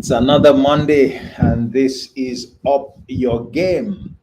It's another Monday, and this is Up Your Game,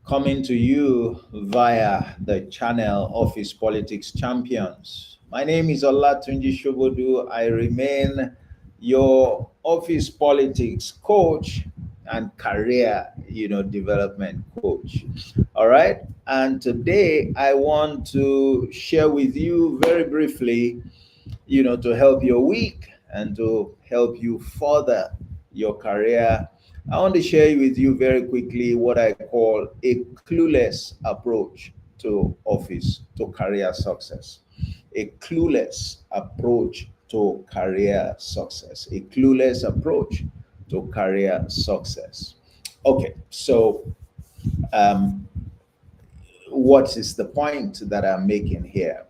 coming to you via the channel Office Politics Champions. My name is Olatunji Shobodu. I remain your office politics coach and career, development coach. All right. And today I want to share with you very briefly, to help your week and to help you further your career. I want to share with you very quickly what I call a clueless approach to office, to career success. A clueless approach to career success. A clueless approach to career success. Okay, so um, what is the point that I'm making here?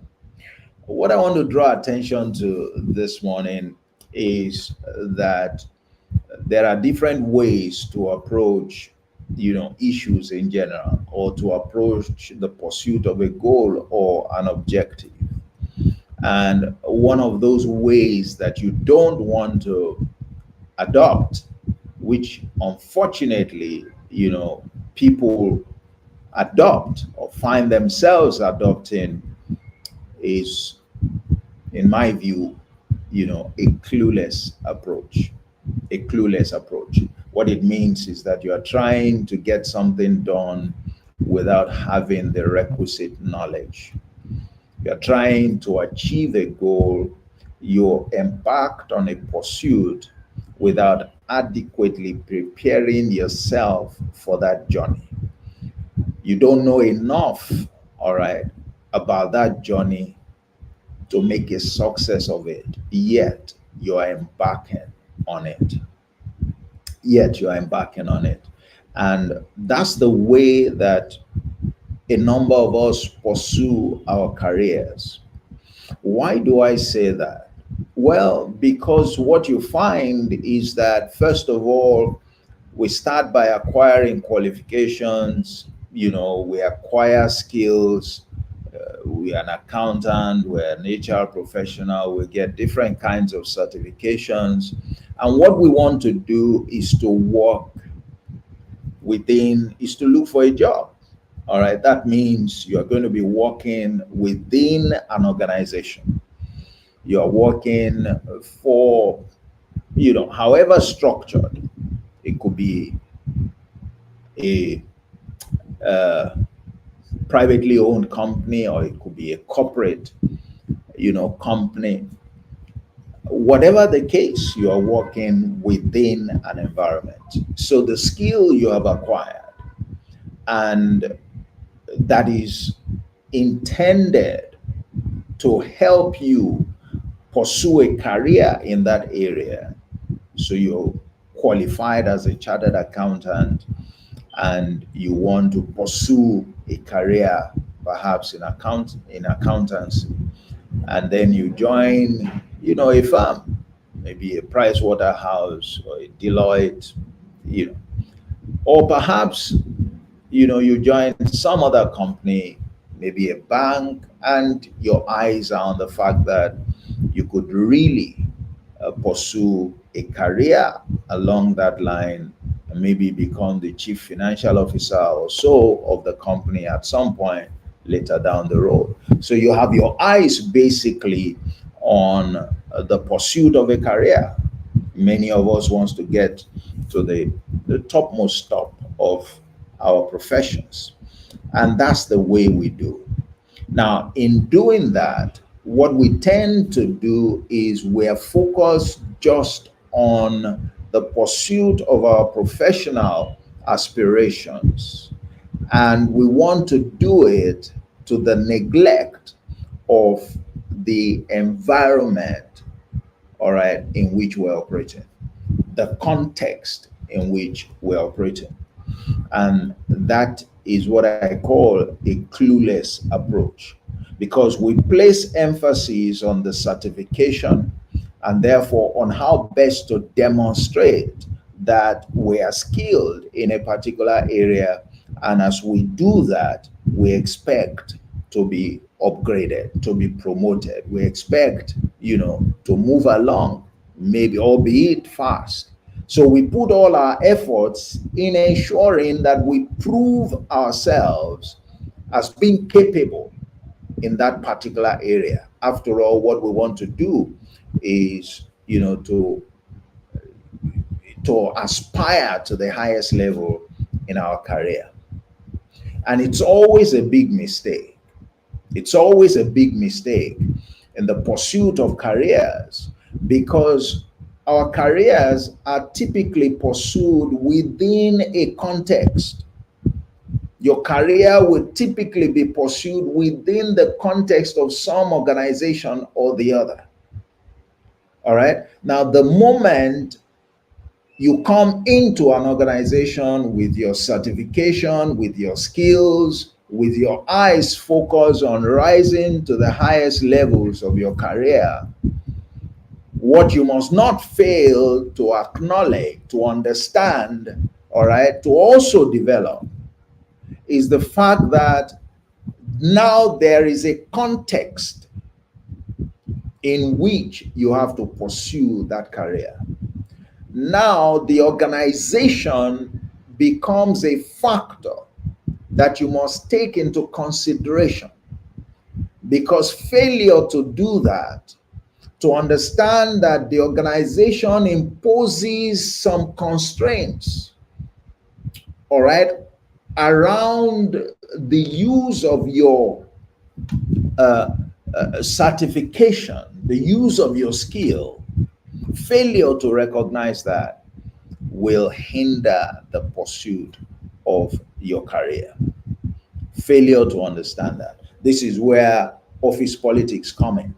What I want to draw attention to this morning is that there are different ways to approach, issues in general, or to approach the pursuit of a goal or an objective. And one of those ways that you don't want to adopt, which unfortunately, people adopt or find themselves adopting, is, in my view, a clueless approach. A clueless approach. What it means is that you are trying to get something done without having the requisite knowledge. You are trying to achieve a goal. You're embarked on a pursuit without adequately preparing yourself for that journey. You don't know enough, all right, about that journey to make a success of it, yet you are embarking on it. Yet you are embarking on it. And that's the way that a number of us pursue our careers. Why do I say that? Well, because what you find is that, first of all, we start by acquiring qualifications, we acquire skills. We're an accountant, we're an HR professional, we get different kinds of certifications. And what we want to do is to work is to look for a job. All right, that means you're going to be working within an organization. You're working for, however structured. It could be a privately owned company, or it could be a corporate, company. Whatever the case, you are working within an environment. So the skill you have acquired, and that is intended to help you pursue a career in that area. So you're qualified as a chartered accountant and you want to pursue a career perhaps in accountancy, and then you join, a firm, maybe a Price Waterhouse or a Deloitte, you know, or perhaps, you join some other company, maybe a bank, and your eyes are on the fact that you could really pursue a career along that line, and maybe become the chief financial officer or so of the company at some point later down the road. So you have your eyes basically on the pursuit of a career. Many of us wants to get to the topmost top of our professions. And that's the way we do. Now, in doing that, what we tend to do is we're focused just on the pursuit of our professional aspirations. And we want to do it to the neglect of the environment, all right, in which we're operating, the context in which we're operating. And that is what I call a clueless approach, because we place emphasis on the certification and therefore on how best to demonstrate that we are skilled in a particular area. And as we do that, we expect to be upgraded, to be promoted. We expect, to move along maybe albeit fast. So we put all our efforts in ensuring that we prove ourselves as being capable in that particular area. After all, what we want to do is, to aspire to the highest level in our career. And it's always a big mistake. It's always a big mistake in the pursuit of careers, because our careers are typically pursued within a context. Your career will typically be pursued within the context of some organization or the other. All right. Now, the moment you come into an organization with your certification, with your skills, with your eyes focused on rising to the highest levels of your career, what you must not fail to acknowledge, to understand, all right, to also develop is the fact that now there is a context in which you have to pursue that career. Now the organization becomes a factor that you must take into consideration, because failure to do that, to understand that the organization imposes some constraints, all right, around the use of your certification, the use of your skill, failure to recognize that will hinder the pursuit of your career. Failure to understand that. This is where office politics come in.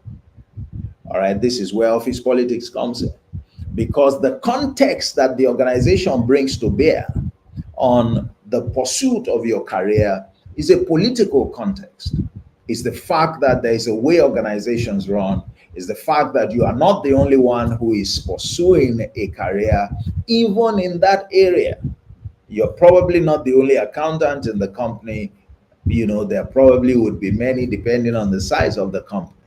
All right, this is where office politics comes in. Because the context that the organization brings to bear on the pursuit of your career is a political context. It's the fact that there is a way organizations run. It's the fact that you are not the only one who is pursuing a career, even in that area. You're probably not the only accountant in the company. There probably would be many, depending on the size of the company.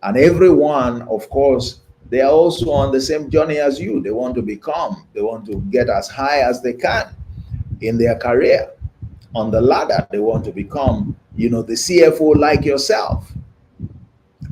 And everyone, of course, they are also on the same journey as you. They want to get as high as they can in their career. On the ladder, they want to become, the CFO like yourself.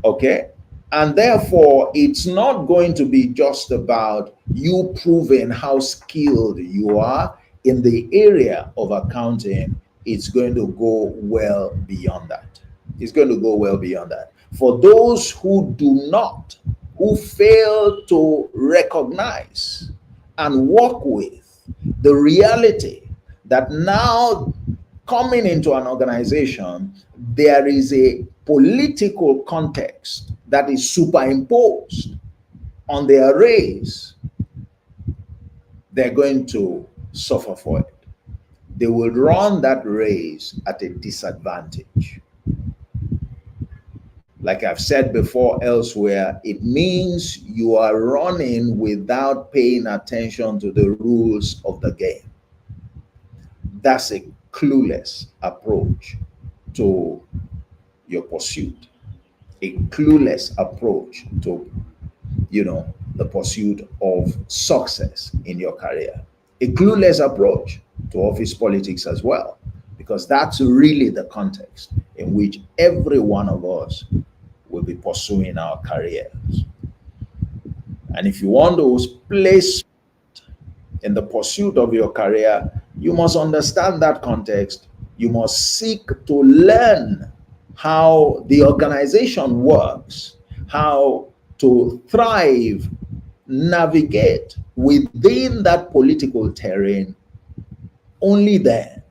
Okay? And therefore, it's not going to be just about you proving how skilled you are in the area of accounting. It's going to go well beyond that. It's going to go well beyond that. For those who do not, who fail to recognize and work with the reality that now coming into an organization, there is a political context that is superimposed on their race, they're going to suffer for it. They will run that race at a disadvantage. Like I've said before elsewhere, it means you are running without paying attention to the rules of the game. That's a clueless approach to your pursuit, a clueless approach to, the pursuit of success in your career, a clueless approach to office politics as well, because that's really the context in which every one of us will be pursuing our careers. And if you want to place in the pursuit of your career, you must understand that context. You must seek to learn how the organization works, how to thrive, navigate within that political terrain. Only then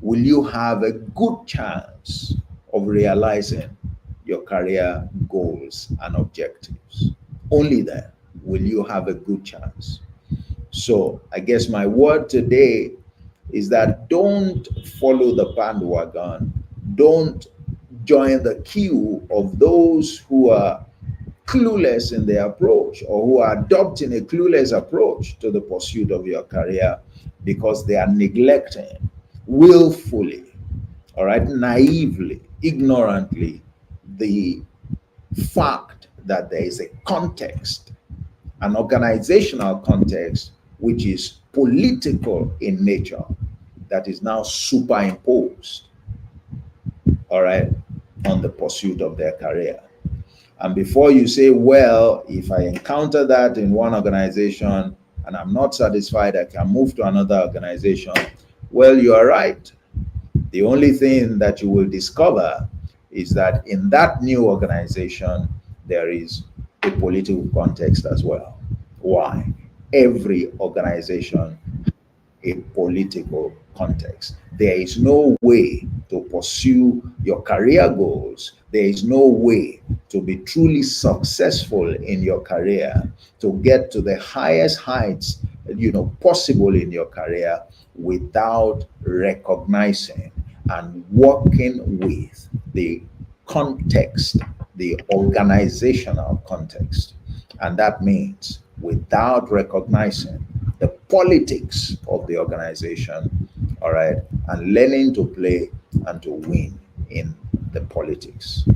will you have a good chance of realizing your career goals and objectives. Only then will you have a good chance. So I guess my word today is that don't follow the bandwagon. Don't join the queue of those who are clueless in their approach, or who are adopting a clueless approach to the pursuit of your career, because they are neglecting willfully, all right, naively, ignorantly, the fact that there is a context an organizational context which is political in nature that is now superimposed, all right, on the pursuit of their career. And before you say, well, if I encounter that in one organization and I'm not satisfied, I can move to another organization. Well, you are right. The only thing that you will discover is that in that new organization, there is a political context as well. Why? Every organization a political context. There is no way to pursue your career goals. There is no way to be truly successful in your career, to get to the highest heights, possible in your career without recognizing and working with the context, the organizational context. And that means without recognizing the politics of the organization, all right, and learning to play and to win in the politics.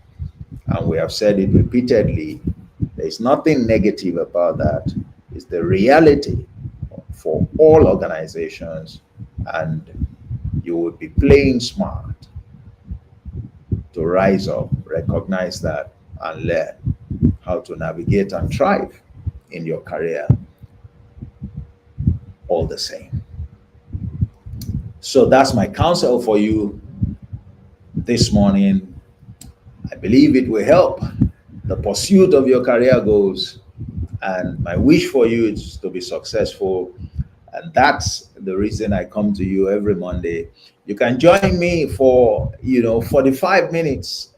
And we have said it repeatedly, there's nothing negative about that. It's the reality for all organizations, and you would be playing smart to rise up, recognize that, and learn how to navigate and thrive in your career all the same. So that's my counsel for you this morning. I believe it will help the pursuit of your career goals. And my wish for you is to be successful. And that's the reason I come to you every Monday. You can join me for, 45 minutes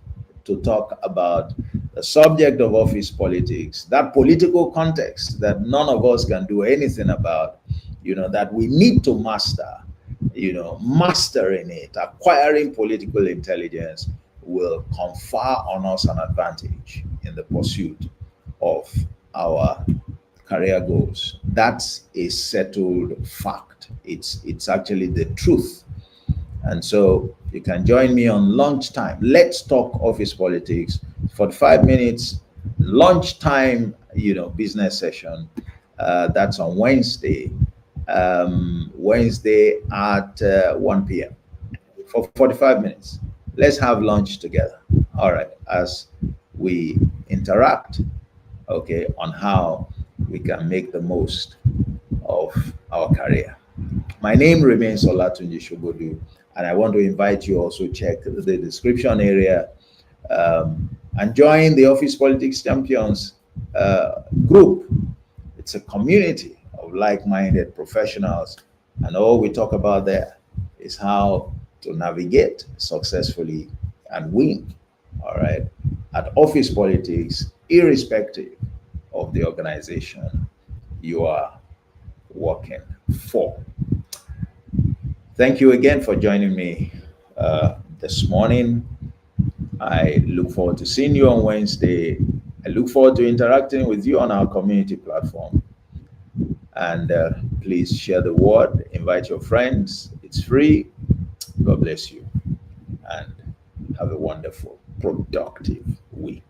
to talk about the subject of office politics, that political context that none of us can do anything about, that we need to master. Mastering it, acquiring political intelligence will confer on us an advantage in the pursuit of our career goals. That's a settled fact. It's actually the truth. And so you can join me on lunchtime. Let's talk office politics. 45 minutes, lunchtime, business session. That's on Wednesday. Wednesday at 1 p.m. for 45 minutes. Let's have lunch together. All right, as we interact, okay, on how we can make the most of our career. My name remains Olatunji Shobodu, and I want to invite you also check the description area and join the Office Politics Champions group. It's a community of like-minded professionals, and all we talk about there is how to navigate successfully and win, all right, at office politics, irrespective of the organization you are working for. Thank you again for joining me this morning. I look forward to seeing you on Wednesday. I look forward to interacting with you on our community platform. And please share the word, invite your friends. It's free. God bless you, and have a wonderful, productive week.